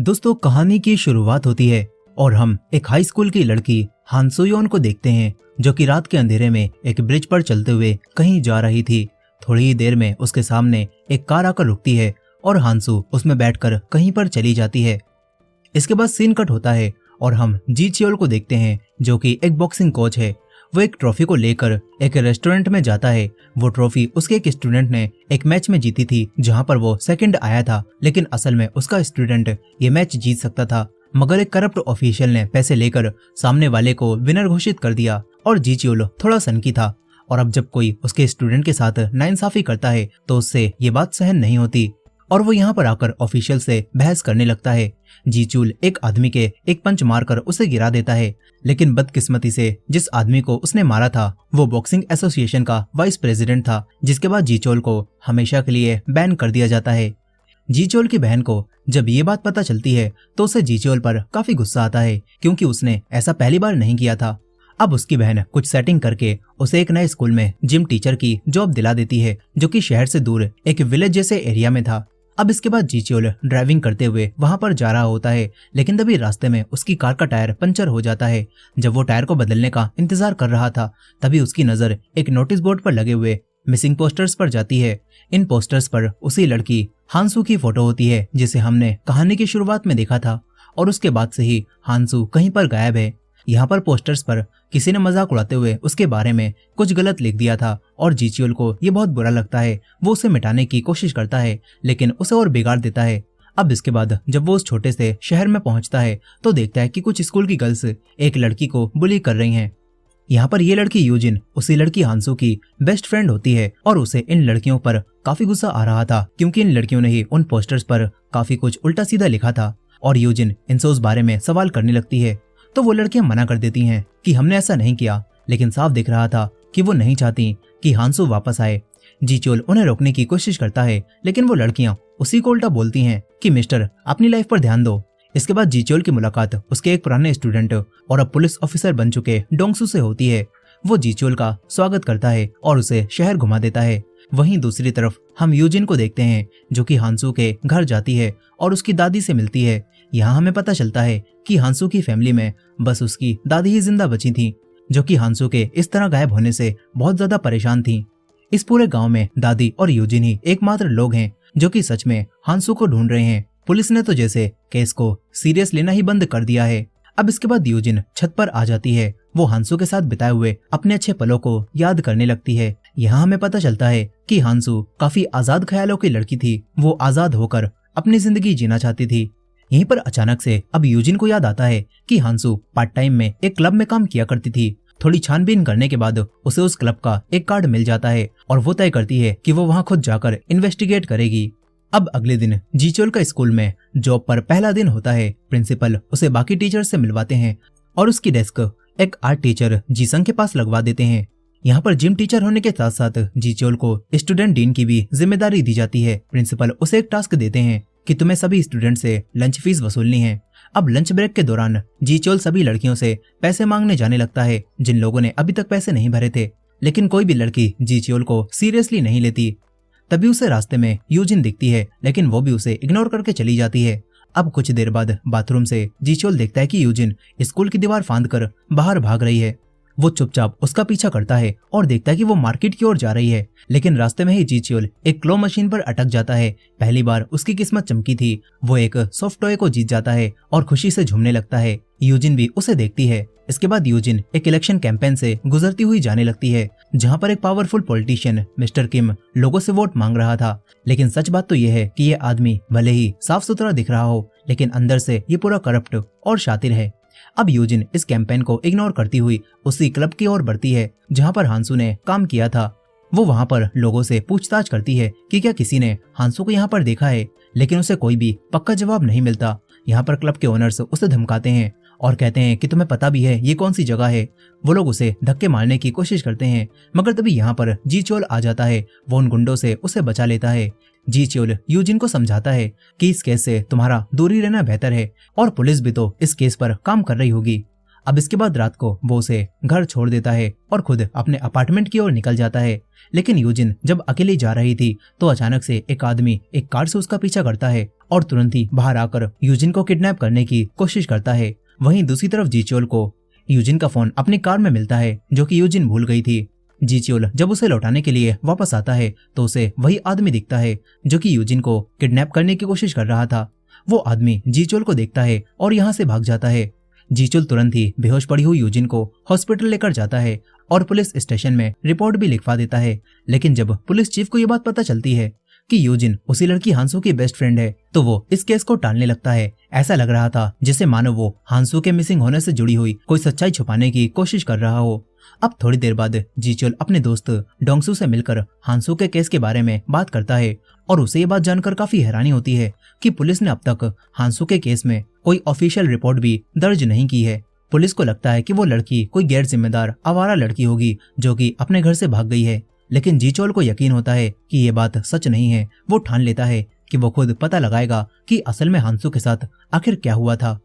दोस्तों, कहानी की शुरुआत होती है और हम एक हाई स्कूल की लड़की हान सो-योन को देखते हैं, जो कि रात के अंधेरे में एक ब्रिज पर चलते हुए कहीं जा रही थी। थोड़ी ही देर में उसके सामने एक कार आकर रुकती है और हानसू उसमें बैठकर कहीं पर चली जाती है। इसके बाद सीन कट होता है और हम जी चियोल को देखते हैं, जो कि एक बॉक्सिंग कोच है। वो एक ट्रॉफी को लेकर एक रेस्टोरेंट में जाता है। वो ट्रॉफी उसके एक स्टूडेंट ने एक मैच में जीती थी, जहां पर वो सेकंड आया था, लेकिन असल में उसका स्टूडेंट ये मैच जीत सकता था, मगर एक करप्ट ऑफिशियल ने पैसे लेकर सामने वाले को विनर घोषित कर दिया। और जी चियोल थोड़ा सनकी था, और अब जब कोई उसके स्टूडेंट के साथ नाइंसाफी करता है तो उससे ये बात सहन नहीं होती और वो यहाँ पर आकर ऑफिशियल से बहस करने लगता है। जी चियोल एक आदमी के एक पंच मारकर उसे गिरा देता है, लेकिन बदकिस्मती से जिस आदमी को उसने मारा था वो बॉक्सिंग एसोसिएशन का वाइस प्रेसिडेंट था, जिसके बाद जी चियोल को हमेशा के लिए बैन कर दिया जाता है। जी चियोल की बहन को जब ये बात पता चलती है तो उसे जी चियोल पर काफी गुस्सा आता है, क्योंकि उसने ऐसा पहली बार नहीं किया था। अब उसकी बहन कुछ सेटिंग करके उसे एक नए स्कूल में जिम टीचर की जॉब दिला देती है, जो कि शहर से दूर एक विलेज जैसे एरिया में था। अब इसके बाद जी चियोल ड्राइविंग करते हुए वहां पर जा रहा होता है, लेकिन तभी रास्ते में उसकी कार का टायर पंचर हो जाता है। जब वो टायर को बदलने का इंतजार कर रहा था, तभी उसकी नजर एक नोटिस बोर्ड पर लगे हुए मिसिंग पोस्टर्स पर जाती है। इन पोस्टर्स पर उसी लड़की हानसू की फोटो होती है, जिसे हमने कहानी की शुरुआत में देखा था, और उसके बाद से ही हानसू कहीं पर गायब है। यहाँ पर पोस्टर्स पर किसी ने मजाक उड़ाते हुए उसके बारे में कुछ गलत लिख दिया था और जी चियोल को ये बहुत बुरा लगता है। वो उसे मिटाने की कोशिश करता है, लेकिन उसे और बिगाड़ देता है। अब इसके बाद जब वो उस छोटे से शहर में पहुंचता है तो देखता है कि कुछ स्कूल की गर्ल्स एक लड़की को बुली कर रही हैं। यहाँ पर ये लड़की यूजिन उसी लड़की हानसू की बेस्ट फ्रेंड होती है और उसे इन लड़कियों पर काफी गुस्सा आ रहा था, क्योंकि इन लड़कियों ने ही उन पोस्टर्स पर काफी कुछ उल्टा सीधा लिखा था। और यूजिन इनसे उस बारे में सवाल करने लगती है, तो वो लड़कियां मना कर देती हैं कि हमने ऐसा नहीं किया, लेकिन साफ दिख रहा था कि वो नहीं चाहती कि हानसू वापस आए। जी चियोल उन्हें रोकने की कोशिश करता है, लेकिन वो लड़कियां उसी को उल्टा बोलती हैं कि मिस्टर, अपनी लाइफ पर ध्यान दो। इसके बाद जी चियोल की मुलाकात उसके एक पुराने स्टूडेंट और अब पुलिस ऑफिसर बन चुके डोंगसू से होती है। वो जी चियोल का स्वागत करता है और उसे शहर घुमा देता है। वहीं दूसरी तरफ हम यूजिन को देखते हैं, जो कि हानसू के घर जाती है और उसकी दादी से मिलती है। यहाँ हमें पता चलता है कि हानसू की फैमिली में बस उसकी दादी ही जिंदा बची थी, जो कि हानसू के इस तरह गायब होने से बहुत ज्यादा परेशान थी। इस पूरे गांव में दादी और यूजिन ही एकमात्र लोग हैं जो कि सच में हानसू को ढूंढ रहे हैं। पुलिस ने तो जैसे केस को सीरियस लेना ही बंद कर दिया है। अब इसके बाद यूजिन छत पर आ जाती है। वो हानसू के साथ बिताए हुए अपने अच्छे पलों को याद करने लगती है। यहाँ हमें पता चलता है कि हानसू काफी आजाद ख्यालों की लड़की थी। वो आजाद होकर अपनी जिंदगी जीना चाहती थी। यहीं पर अचानक से अब यूजिन को याद आता है कि हानसू पार्ट टाइम में एक क्लब में काम किया करती थी। थोड़ी छानबीन करने के बाद उसे उस क्लब का एक कार्ड मिल जाता है और वो तय करती है कि वो वहां खुद जाकर इन्वेस्टिगेट करेगी। अब अगले दिन जी चियोल का स्कूल में जॉब पर पहला दिन होता है। प्रिंसिपल उसे बाकी टीचर से मिलवाते हैं और उसकी डेस्क एक आर्ट टीचर जीसंग के पास लगवा देते हैं। यहाँ पर जिम टीचर होने के साथ साथ जी चियोल को स्टूडेंट डीन की भी जिम्मेदारी दी जाती है। प्रिंसिपल उसे एक टास्क देते हैं कि तुम्हें सभी स्टूडेंट से लंच फीस वसूलनी है। अब लंच ब्रेक के दौरान जी चियोल सभी लड़कियों से पैसे मांगने जाने लगता है, जिन लोगों ने अभी तक पैसे नहीं भरे थे, लेकिन कोई भी लड़की जी चियोल को सीरियसली नहीं लेती। तभी उसे रास्ते में यूजिन दिखती है, लेकिन वो भी उसे इग्नोर करके चली जाती है। अब कुछ देर बाद बाथरूम से जी चियोल देखता है कि यूजिन स्कूल की दीवार फांदकर बाहर भाग रही है। वो चुपचाप उसका पीछा करता है और देखता है कि वो मार्केट की ओर जा रही है, लेकिन रास्ते में ही जी चियोल एक क्लो मशीन पर अटक जाता है। पहली बार उसकी किस्मत चमकी थी। वो एक सॉफ्ट टॉय को जीत जाता है और खुशी से झूमने लगता है। यूजिन भी उसे देखती है। इसके बाद यूजिन एक इलेक्शन कैंपेन से गुजरती हुई जाने लगती है, जहां पर एक पावरफुल पॉलिटिशियन मिस्टर किम लोगों से वोट मांग रहा था। लेकिन सच बात तो यह है कि ये आदमी भले ही साफ सुथरा दिख रहा हो, लेकिन अंदर से ये पूरा करप्ट और शातिर है। अब यूजिन इस कैंपेन को इग्नोर करती हुई उसी क्लब की ओर बढ़ती है जहां पर हानसू ने काम किया था। वो वहां पर लोगों से पूछताछ करती है कि क्या किसी ने हानसू को यहाँ पर देखा है, लेकिन उसे कोई भी पक्का जवाब नहीं मिलता। यहाँ पर क्लब के ओनर्स उसे धमकाते हैं और कहते हैं कि तुम्हें पता भी है ये कौन सी जगह है। वो लोग उसे धक्के मारने की कोशिश करते हैं, मगर तभी यहाँ पर जी चियोल आ जाता है। वो उन गुंडों से उसे बचा लेता है। जी चियोल यूजिन को समझाता है कि इस केस से तुम्हारा दूरी रहना बेहतर है और पुलिस भी तो इस केस पर काम कर रही होगी। अब इसके बाद रात को वो उसे घर छोड़ देता है और खुद अपने अपार्टमेंट की ओर निकल जाता है। लेकिन यूजिन जब अकेली जा रही थी तो अचानक से एक आदमी एक कार से उसका पीछा करता है और तुरंत ही बाहर आकर यूजिन को किडनैप करने की कोशिश करता है। वहीं दूसरी तरफ जीचोल को यूजिन का फोन अपनी कार में मिलता है जो कि यूजिन भूल गई थी। जीचोल जब उसे लौटाने के लिए वापस आता है तो उसे वही आदमी दिखता है जो कि यूजिन को किडनैप करने की कोशिश कर रहा था। वो आदमी जीचोल को देखता है और यहाँ से भाग जाता है। जीचोल तुरंत ही बेहोश पड़ी हुई यूजिन को हॉस्पिटल लेकर जाता है और पुलिस स्टेशन में रिपोर्ट भी लिखवा देता है। लेकिन जब पुलिस चीफ को ये बात पता चलती है कि यूजिन उसी लड़की हांसू की बेस्ट फ्रेंड है तो वो इस केस को टालने लगता है। ऐसा लग रहा था जैसे मानो वो हांसू के मिसिंग होने से जुड़ी हुई कोई सच्चाई छुपाने की कोशिश कर रहा हो। अब थोड़ी देर बाद जीचोल अपने दोस्त डोंगसू से मिलकर हांसू के केस के बारे में बात करता है और उसे ये बात जानकर काफी हैरानी होती है कि पुलिस ने अब तक हांसू के केस में कोई ऑफिशियल रिपोर्ट भी दर्ज नहीं की है। पुलिस को लगता है कि वो लड़की कोई गैर जिम्मेदार आवारा लड़की होगी जो कि अपने घर से भाग गई है। लेकिन जीचोल को यकीन होता है कि ये बात सच नहीं है। वो ठान लेता है कि वो खुद पता लगाएगा कि असल में हांसू के साथ आखिर क्या हुआ था।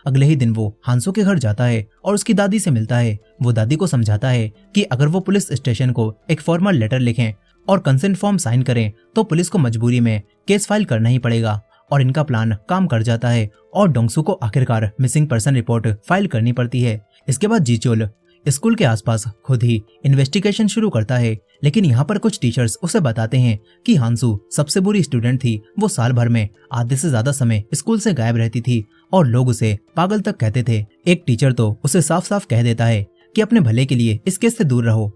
अगले ही दिन वो हांसू के घर जाता है और उसकी दादी से मिलता है। वो दादी को समझाता है कि अगर वो पुलिस स्टेशन को एक फॉर्मल लेटर लिखें और कंसेंट फॉर्म साइन करें तो पुलिस को मजबूरी में केस फाइल करना ही पड़ेगा। और इनका प्लान काम कर जाता है और डोंगसू को आखिरकार मिसिंग पर्सन रिपोर्ट फाइल करनी पड़ती है। इसके बाद जीचोल स्कूल के आसपास खुद ही इन्वेस्टिगेशन शुरू करता है। लेकिन यहाँ पर कुछ टीचर्स उसे बताते हैं कि हांसू सबसे बुरी स्टूडेंट थी। वो साल भर में आधे से ज्यादा समय स्कूल से गायब रहती थी और लोग उसे पागल तक कहते थे। एक टीचर तो उसे साफ साफ कह देता है कि अपने भले के लिए इस केस से दूर रहो।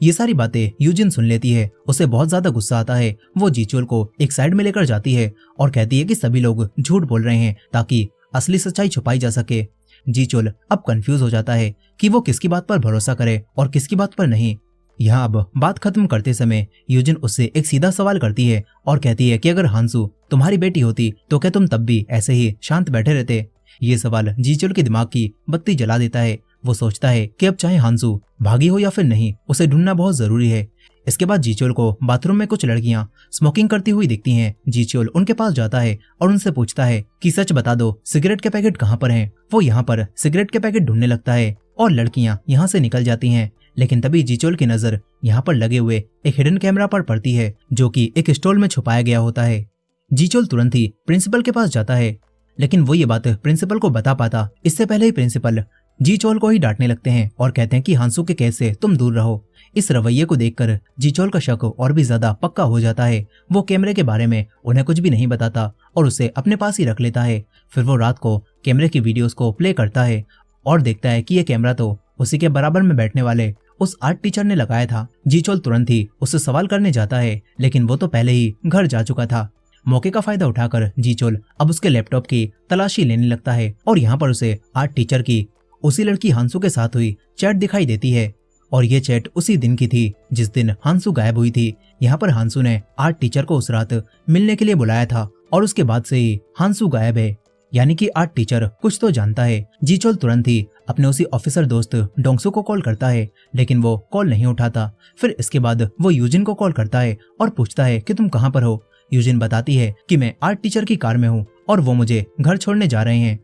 ये सारी बातें यूजिन सुन लेती है। उसे बहुत ज्यादा गुस्सा आता है। वो जीचोल को एक साइड में लेकर जाती है और कहती है कि सभी लोग झूठ बोल रहे हैं ताकि असली सच्चाई छुपाई जा सके। जीचोल अब कंफ्यूज हो जाता है कि वो किसकी बात पर भरोसा करे और किसकी बात पर नहीं। यहाँ अब बात खत्म करते समय यूजिन उससे एक सीधा सवाल करती है और कहती है कि अगर हांसू तुम्हारी बेटी होती तो क्या तुम तब भी ऐसे ही शांत बैठे रहते। ये सवाल जीचोल के दिमाग की बत्ती जला देता है। वो सोचता है कि अब चाहे हांसू भागी हो या फिर नहीं, उसे ढूंढना बहुत जरूरी है। इसके बाद जीचोल को बाथरूम में कुछ लड़कियां स्मोकिंग करती हुई दिखती हैं। जीचोल उनके पास जाता है और उनसे पूछता है कि सच बता दो, सिगरेट के पैकेट कहाँ पर हैं। वो यहाँ पर सिगरेट के पैकेट ढूंढने लगता है और लड़कियां यहाँ से निकल जाती हैं। लेकिन तभी जीचोल की नजर यहाँ पर लगे हुए एक हिडन कैमरा पर पड़ती है जो कि एक स्टॉल में छुपाया गया होता है। जीचोल तुरंत ही प्रिंसिपल के पास जाता है, लेकिन वो ये बात प्रिंसिपल को बता पाता इससे पहले ही प्रिंसिपल जीचोल को ही डांटने लगते हैं और कहते हैं कि हांसू के केस से तुम दूर रहो। इस रवैये को देखकर जीचोल का शक और भी ज्यादा पक्का हो जाता है। वो कैमरे के बारे में उन्हें कुछ भी नहीं बताता और उसे अपने पास ही रख लेता है। फिर वो रात को कैमरे की वीडियोस को प्ले करता है और देखता है कि ये कैमरा तो उसी के बराबर में बैठने वाले उस आर्ट टीचर ने लगाया था। जीचोल तुरंत ही उससे सवाल करने जाता है, लेकिन वो तो पहले ही घर जा चुका था। मौके का फायदा उठाकर जीचोल अब उसके लैपटॉप की तलाशी लेने लगता है और यहाँ पर उसे आर्ट टीचर की उसी लड़की हांसू के साथ हुई चैट दिखाई देती है। और ये चैट उसी दिन की थी जिस दिन हांसू गायब हुई थी। यहाँ पर हांसू ने आर्ट टीचर को उस रात मिलने के लिए बुलाया था और उसके बाद से ही हांसू गायब है, यानी कि आर्ट टीचर कुछ तो जानता है। जीचोल तुरंत ही अपने उसी ऑफिसर दोस्त डोंगसू को कॉल करता है, लेकिन वो कॉल नहीं उठाता। फिर इसके बाद वो यूजिन को कॉल करता है और पूछता है कि तुम कहाँ पर हो। यूजिन बताती है कि मैं आर्ट टीचर की कार में हूँ और वो मुझे घर छोड़ने जा रहे हैं।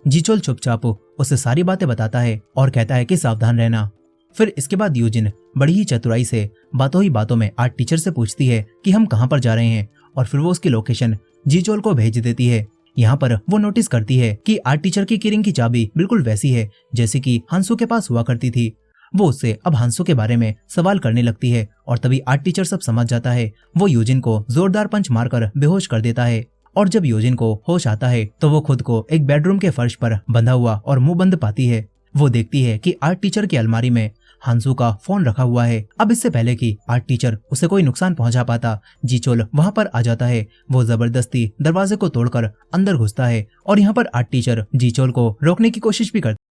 जीचोल चुपचाप उसे सारी बातें बताता है और कहता है कि सावधान रहना। फिर इसके बाद यूजिन बड़ी ही चतुराई से बातों ही बातों में आर्ट टीचर से पूछती है कि हम कहाँ पर जा रहे हैं और फिर वो उसकी लोकेशन जीचोल को भेज देती है। यहाँ पर वो नोटिस करती है कि आर्ट टीचर की कीरिंग की चाबी बिल्कुल वैसी है जैसे कि हांसू के पास हुआ करती थी। वो उससे अब हांसू के बारे में सवाल करने लगती है और तभी आर्ट टीचर सब समझ जाता है। वो यूजिन को जोरदार पंच मारकर बेहोश कर देता है और जब यूजिन को होश आता है तो वो खुद को एक बेडरूम के फर्श पर बंधा हुआ और मुंह बंद पाती है। वो देखती है कि आर्ट टीचर की अलमारी में हांसू का फोन रखा हुआ है। अब इससे पहले कि आर्ट टीचर उसे कोई नुकसान पहुंचा पाता, जीचोल वहां पर आ जाता है। वो जबरदस्ती दरवाजे को तोड़कर अंदर घुसता है और यहाँ पर आर्ट टीचर जीचोल को रोकने की कोशिश भी करता है।